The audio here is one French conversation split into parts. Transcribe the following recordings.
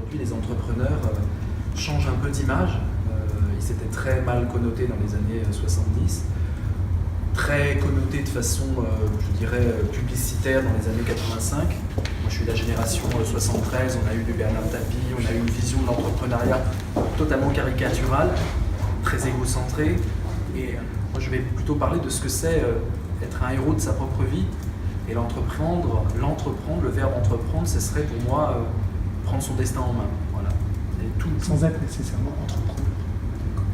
Aujourd'hui, les entrepreneurs changent un peu d'image. Ils étaient très mal connotés dans les années 70, très connotés de façon, je dirais, publicitaire dans les années 85. Moi, je suis de la génération 73, on a eu du Bernard Tapie, on a eu une vision de l'entrepreneuriat totalement caricaturale, très égocentrée. Et moi, je vais plutôt parler de ce que c'est être un héros de sa propre vie. Et l'entreprendre, le verbe entreprendre, ce serait pour moi prendre son destin en main. Voilà. Et tout, sans être nécessairement entrepreneur.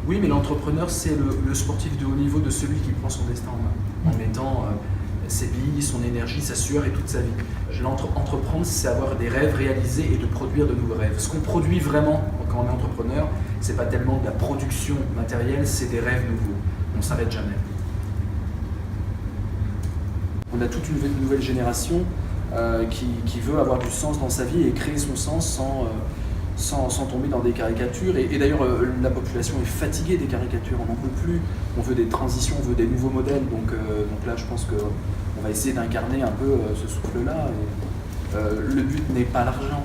Oui, mais l'entrepreneur, c'est le sportif de haut niveau de celui qui prend son destin en main, en mettant ses billes, son énergie, sa sueur et toute sa vie. Entreprendre, c'est avoir des rêves réalisés et de produire de nouveaux rêves. Ce qu'on produit vraiment quand on est entrepreneur, c'est pas tellement de la production matérielle, c'est des rêves nouveaux. On ne s'arrête jamais. On a toute une nouvelle génération qui veut avoir du sens dans sa vie et créer son sens sans tomber dans des caricatures. Et d'ailleurs, la population est fatiguée des caricatures, on n'en peut plus. On veut des transitions, on veut des nouveaux modèles. Donc là, je pense qu'on va essayer d'incarner un peu ce souffle-là. Le but n'est pas l'argent.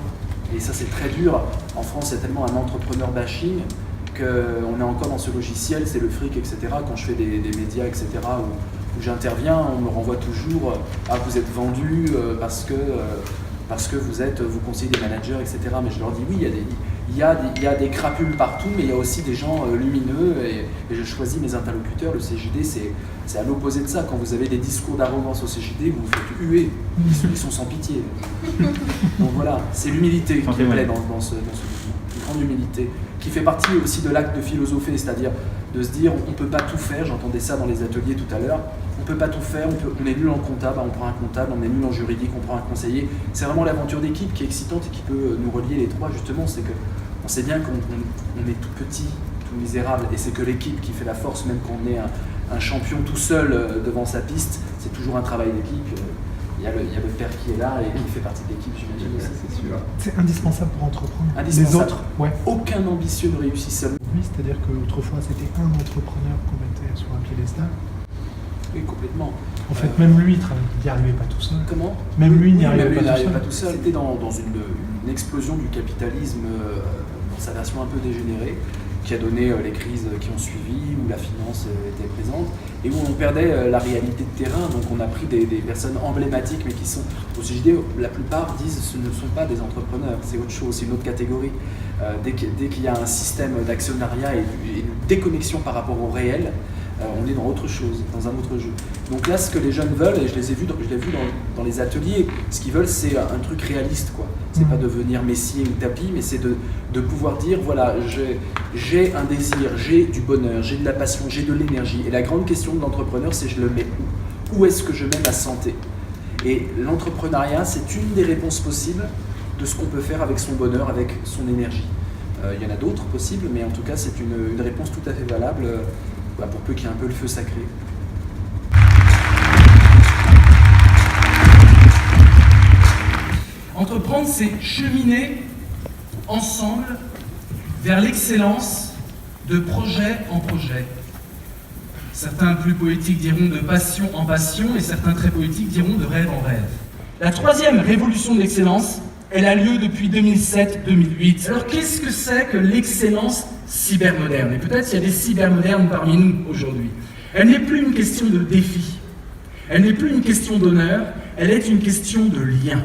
Et ça, c'est très dur. En France, il y a tellement un entrepreneur bashing qu'on est encore dans ce logiciel, c'est le fric, etc. Quand je fais des médias, etc., où j'interviens, on me renvoie toujours « Ah, vous êtes vendu parce que vous conseillez des managers, etc. » Mais je leur dis oui, il y a des crapules partout, mais il y a aussi des gens lumineux et je choisis mes interlocuteurs. Le CJD, c'est à l'opposé de ça. Quand vous avez des discours d'arrogance au CJD, vous vous faites huer. Ils sont sans pitié. Donc voilà, c'est l'humilité qui me plaît dans ce mouvement. Une grande humilité, qui fait partie aussi de l'acte de philosopher, c'est-à-dire de se dire on ne peut pas tout faire. J'entendais ça dans les ateliers tout à l'heure. On ne peut pas tout faire, on est nul en comptable, on prend un comptable, on est nul en juridique, on prend un conseiller. C'est vraiment l'aventure d'équipe qui est excitante et qui peut nous relier les trois, justement. C'est qu'on sait bien qu'on est tout petit, tout misérable, et c'est que l'équipe qui fait la force, même quand on est un champion tout seul devant sa piste, c'est toujours un travail d'équipe. Il y a le père qui est là et qui fait partie de l'équipe, j'imagine. C'est sûr. C'est indispensable pour entreprendre. Indispensable. Les autres, ouais. Aucun ambitieux ne réussit seul. Oui, c'est-à-dire qu'autrefois, c'était un entrepreneur qu'on mettait sur un piédestal. Oui, complètement. En fait, même lui, il n'y arrivait pas tout seul. Comment ? Même lui, il n'y arrivait arrivait pas tout seul. C'était dans une explosion du capitalisme dans sa version un peu dégénérée, qui a donné les crises qui ont suivi, où la finance était présente, et où on perdait la réalité de terrain. Donc on a pris des personnes emblématiques, mais qui sont, au CJD, la plupart disent ce ne sont pas des entrepreneurs, c'est autre chose, c'est une autre catégorie. Dès qu'il y a un système d'actionnariat et une déconnexion par rapport au réel, on est dans autre chose, dans un autre jeu. Donc là, ce que les jeunes veulent, et je l'ai vu dans les ateliers, ce qu'ils veulent, c'est un truc réaliste, quoi. C'est pas devenir Messier ou Tapie, mais c'est de pouvoir dire, voilà, j'ai un désir, j'ai du bonheur, j'ai de la passion, j'ai de l'énergie. Et la grande question de l'entrepreneur, c'est je le mets où ? Où est-ce que je mets ma santé ? Et l'entrepreneuriat, c'est une des réponses possibles de ce qu'on peut faire avec son bonheur, avec son énergie. Il y en a d'autres possibles, mais en tout cas, c'est une réponse tout à fait valable. Pour peu qu'il y ait un peu le feu sacré. Entreprendre, c'est cheminer ensemble vers l'excellence de projet en projet. Certains plus poétiques diront de passion en passion et certains très poétiques diront de rêve en rêve. La troisième révolution de l'excellence, elle a lieu depuis 2007-2008. Alors qu'est-ce que c'est que l'excellence cybermoderne? Et peut-être qu'il y a des cybermodernes parmi nous aujourd'hui. Elle n'est plus une question de défi, elle n'est plus une question d'honneur, elle est une question de lien.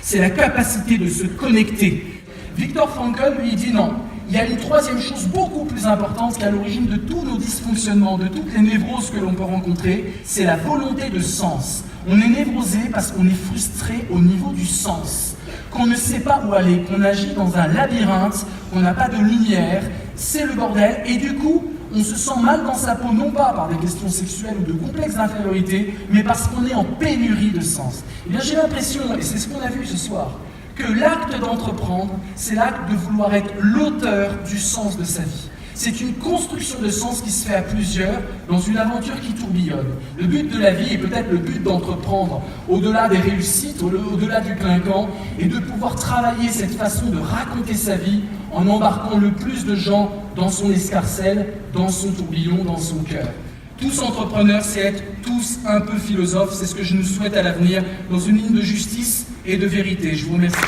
C'est la capacité de se connecter. Viktor Frankl, lui, dit non. Il y a une troisième chose beaucoup plus importante qui est à l'origine de tous nos dysfonctionnements, de toutes les névroses que l'on peut rencontrer, c'est la volonté de sens. On est névrosé parce qu'on est frustré au niveau du sens, qu'on ne sait pas où aller, qu'on agit dans un labyrinthe, qu'on n'a pas de lumière, c'est le bordel, et du coup, on se sent mal dans sa peau, non pas par des questions sexuelles ou de complexes d'infériorité, mais parce qu'on est en pénurie de sens. Eh bien, j'ai l'impression, et c'est ce qu'on a vu ce soir, que l'acte d'entreprendre, c'est l'acte de vouloir être l'auteur du sens de sa vie. C'est une construction de sens qui se fait à plusieurs dans une aventure qui tourbillonne. Le but de la vie, et peut-être le but d'entreprendre, au-delà des réussites, au-delà du clinquant, est de pouvoir travailler cette façon de raconter sa vie en embarquant le plus de gens dans son escarcelle, dans son tourbillon, dans son cœur. Tous entrepreneurs, c'est être tous un peu philosophes, c'est ce que je nous souhaite à l'avenir, dans une ligne de justice et de vérité. Je vous remercie.